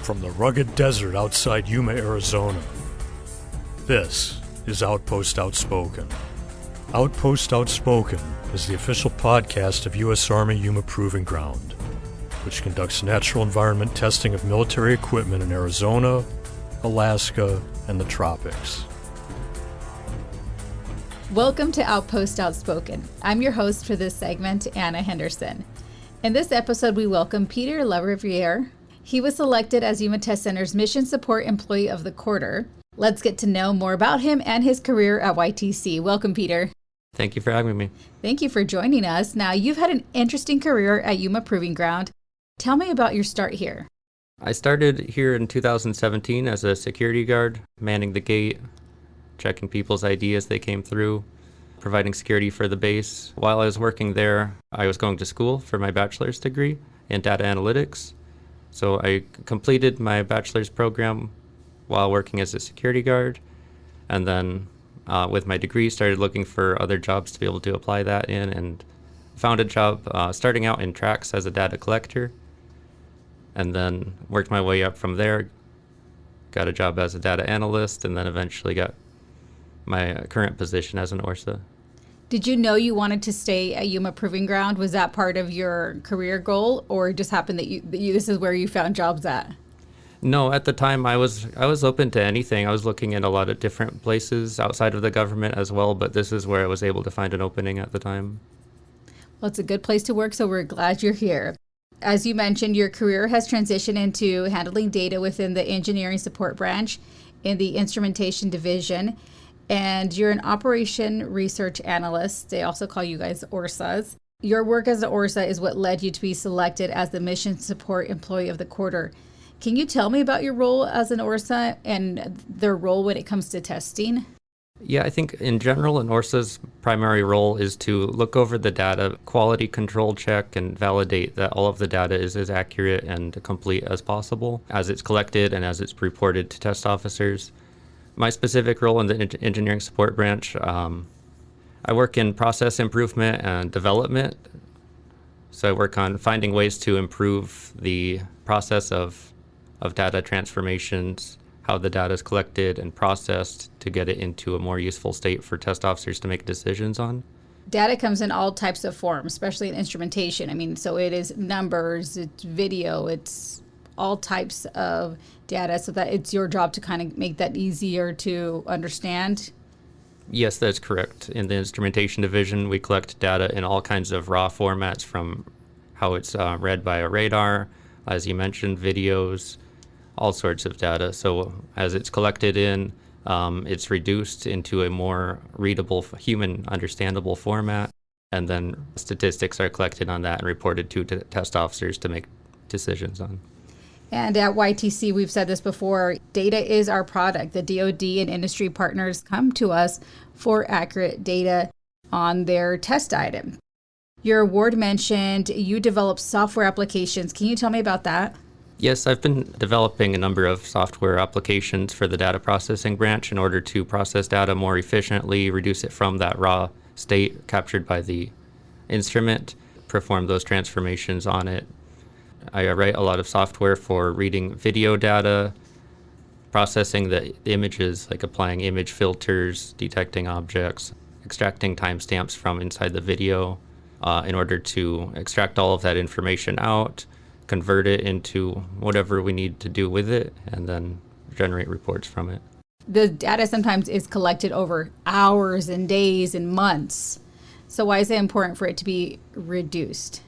from the rugged desert outside Yuma, Arizona. This is Outpost Outspoken. Outpost Outspoken is the official podcast of U.S. Army Yuma Proving Ground, which conducts natural environment testing of military equipment in Arizona, Alaska, and the tropics. Welcome to Outpost Outspoken. I'm your host for this segment, Anna Henderson. In this episode, we welcome Peter Lariviere. He was selected as Yuma Test Center's Mission Support Employee of the Quarter. Let's get to know more about him and his career at YTC. Welcome, Peter. Thank you for having me. Thank you for joining us. Now, you've had an interesting career at Yuma Proving Ground. Tell me about your start here. I started here in 2017 as a security guard, manning the gate, checking people's ID as they came through, providing security for the base. While I was working there, I was going to school for my bachelor's degree in data analytics. So I completed my bachelor's program while working as a security guard, and then with my degree started looking for other jobs to be able to apply that in, and found a job starting out in tracks as a data collector, and then worked my way up from there, got a job as a data analyst, and then eventually got my current position as an ORSA. Did you know you wanted to stay at Yuma Proving Ground? Was that part of your career goal, or it just happened that you this is where you found jobs at? No, at the time I was open to anything. I was looking at a lot of different places outside of the government as well, but this is where I was able to find an opening at the time. Well, it's a good place to work, so we're glad you're here. As you mentioned, your career has transitioned into handling data within the engineering support branch in the instrumentation division, and you're an operation research analyst. They also call you guys ORSAs. Your work as an ORSA is what led you to be selected as the Mission Support Employee of the Quarter. Can you tell me about your role as an ORSA and their role when it comes to testing? Yeah, I think in general, an ORSA's primary role is to look over the data, quality control check, and validate that all of the data is as accurate and complete as possible as it's collected and as it's reported to test officers. My specific role in the engineering support branch, I work in process improvement and development. So I work on finding ways to improve the process of data transformations, how the data is collected and processed to get it into a more useful state for test officers to make decisions on. Data comes in all types of forms, especially in instrumentation. I mean, so it is numbers, it's video, it's all types of data, so that it's your job to kind of make that easier to understand. Yes, that's correct. In the instrumentation division, we collect data in all kinds of raw formats, from how it's read by a radar, as you mentioned, videos, all sorts of data. So as it's collected in, it's reduced into a more readable, human understandable format, and then statistics are collected on that and reported to test officers to make decisions on. And at YTC, we've said this before, data is our product. The DoD and industry partners come to us for accurate data on their test item. Your award mentioned you develop software applications. Can you tell me about that? Yes, I've been developing a number of software applications for the data processing branch in order to process data more efficiently, reduce it from that raw state captured by the instrument, perform those transformations on it. I write a lot of software for reading video data, processing the images, like applying image filters, detecting objects, extracting timestamps from inside the video in order to extract all of that information out, convert it into whatever we need to do with it, and then generate reports from it. The data sometimes is collected over hours and days and months. So why is it important for it to be reduced?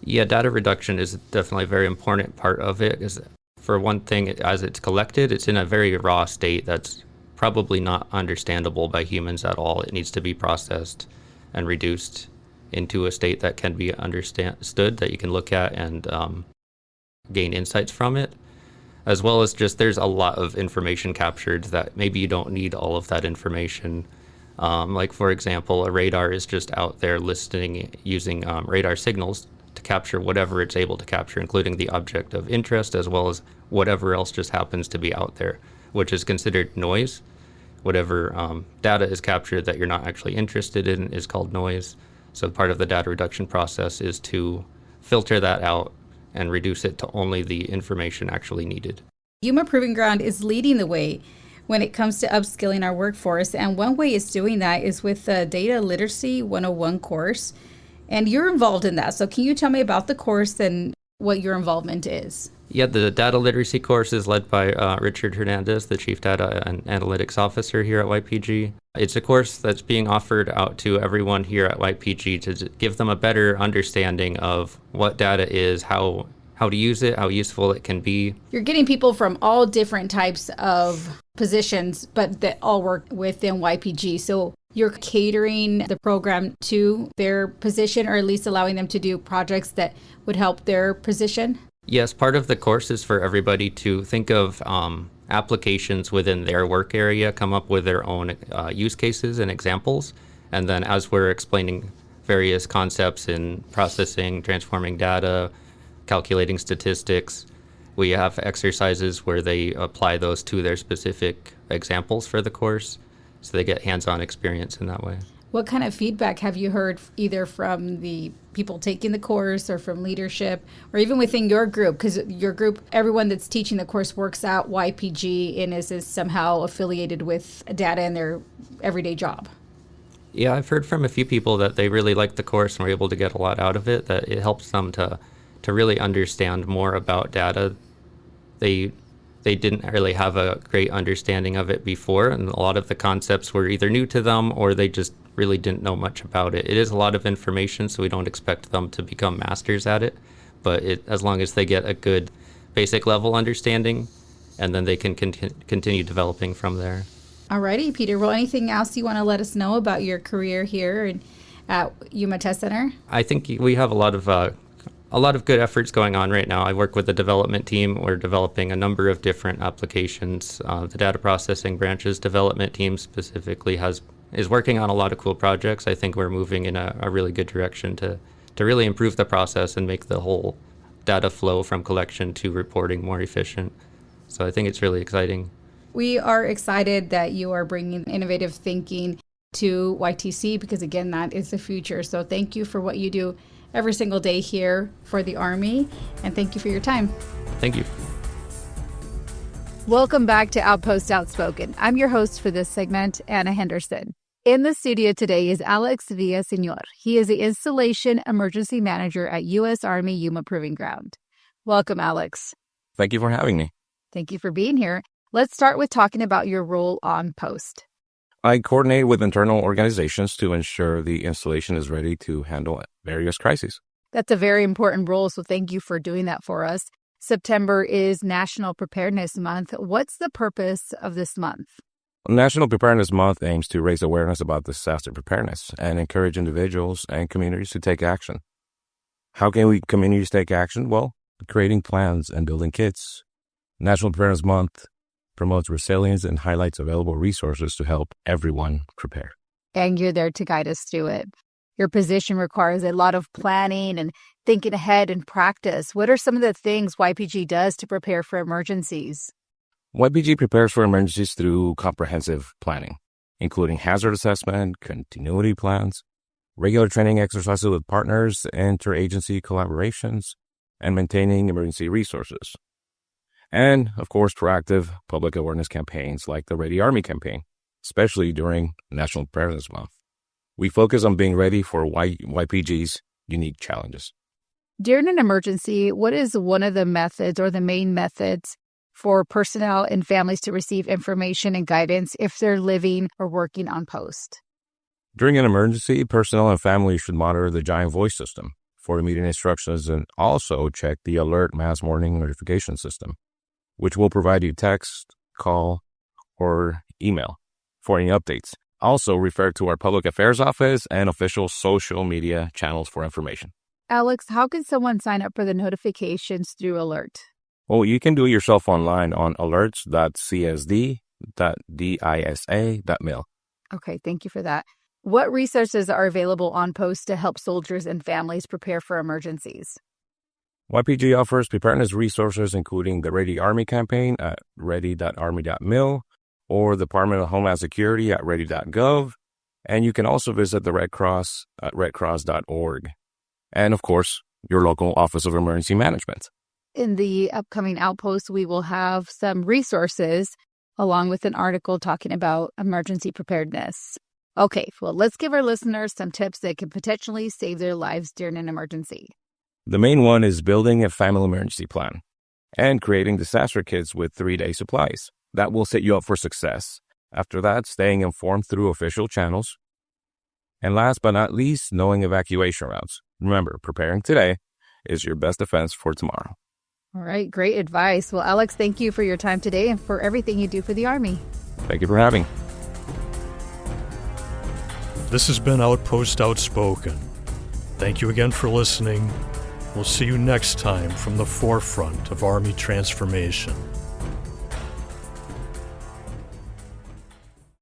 Yeah, data reduction is definitely a very important part of it. Because for one thing, as it's collected, it's in a very raw state that's probably not understandable by humans at all. It needs to be processed and reduced into a state that can be understood, that you can look at and gain insights from it, as well as just there's a lot of information captured that maybe you don't need all of that information. Like, for example, a radar is just out there listening using radar signals to capture whatever it's able to capture, including the object of interest, as well as whatever else just happens to be out there, which is considered noise. Whatever data is captured that you're not actually interested in is called noise. So part of the data reduction process is to filter that out and reduce it to only the information actually needed. Yuma Proving Ground is leading the way when it comes to upskilling our workforce. And one way it's doing that is with the Data Literacy 101 course. And you're involved in that. So can you tell me about the course and what your involvement is? Yeah, the data literacy course is led by Richard Hernandez, the Chief Data and Analytics Officer here at YPG. It's a course that's being offered out to everyone here at YPG to give them a better understanding of what data is, how to use it, how useful it can be. You're getting people from all different types of positions, but that all work within YPG. So you're catering the program to their position, or at least allowing them to do projects that would help their position? Yes, part of the course is for everybody to think of applications within their work area, come up with their own use cases and examples. And then as we're explaining various concepts in processing, transforming data, calculating statistics, we have exercises where they apply those to their specific examples for the course, so they get hands-on experience in that way. What kind of feedback have you heard either from the people taking the course or from leadership or even within your group? Because your group, everyone that's teaching the course works at YPG and is somehow affiliated with data in their everyday job. Yeah, I've heard from a few people that they really like the course and were able to get a lot out of it, that it helps them to really understand more about data. They didn't really have a great understanding of it before, and a lot of the concepts were either new to them or they just really didn't know much about it. It is a lot of information, so we don't expect them to become masters at it, but as long as they get a good basic level understanding, and then they can continue developing from there. Alrighty, Peter. Well, anything else you want to let us know about your career here at Yuma Test Center? I think we have a lot of good efforts going on right now. I work with the development team. We're developing a number of different applications. The data processing branch's development team specifically is working on a lot of cool projects. I think we're moving in a really good direction to really improve the process and make the whole data flow from collection to reporting more efficient. So I think it's really exciting. We are excited that you are bringing innovative thinking to YTC because, again, that is the future. So thank you for what you do every single day here for the Army, and thank you for your time. Thank you. Welcome back to Outpost Outspoken. I'm your host for this segment, Anna Henderson. In the studio today is Alex Villasenor. He is the Installation Emergency Manager at U.S. Army Yuma Proving Ground. Welcome, Alex. Thank you for having me. Thank you for being here. Let's start with talking about your role on post. I coordinate with internal organizations to ensure the installation is ready to handle various crises. That's a very important role, so thank you for doing that for us. September is National Preparedness Month. What's the purpose of this month? National Preparedness Month aims to raise awareness about disaster preparedness and encourage individuals and communities to take action. How can communities take action? Well, creating plans and building kits. National Preparedness Month promotes resilience and highlights available resources to help everyone prepare. And you're there to guide us through it. Your position requires a lot of planning and thinking ahead and practice. What are some of the things YPG does to prepare for emergencies? YPG prepares for emergencies through comprehensive planning, including hazard assessment, continuity plans, regular training exercises with partners, interagency collaborations, and maintaining emergency resources. And, of course, proactive public awareness campaigns like the Ready Army campaign, especially during National Preparedness Month. We focus on being ready for YPG's unique challenges. During an emergency, what is one of the methods or the main methods for personnel and families to receive information and guidance if they're living or working on post? During an emergency, personnel and families should monitor the giant voice system for immediate instructions and also check the alert mass warning notification system, which will provide you text, call, or email for any updates. Also refer to our public affairs office and official social media channels for information. Alex, how can someone sign up for the notifications through Alert? Well, you can do it yourself online on alerts.csd.disa.mil. Okay, thank you for that. What resources are available on post to help soldiers and families prepare for emergencies? YPG offers preparedness resources including the Ready Army campaign at ready.army.mil or the Department of Homeland Security at ready.gov, and you can also visit the Red Cross at redcross.org. And of course, your local Office of Emergency Management. In the upcoming Outpost, we will have some resources along with an article talking about emergency preparedness. Okay, well, let's give our listeners some tips that can potentially save their lives during an emergency. The main one is building a family emergency plan and creating disaster kits with 3-day supplies. That will set you up for success. After that, staying informed through official channels. And last but not least, knowing evacuation routes. Remember, preparing today is your best defense for tomorrow. All right, great advice. Well, Alex, thank you for your time today and for everything you do for the Army. Thank you for having me. This has been Outpost Outspoken. Thank you again for listening. We'll see you next time from the forefront of Army transformation.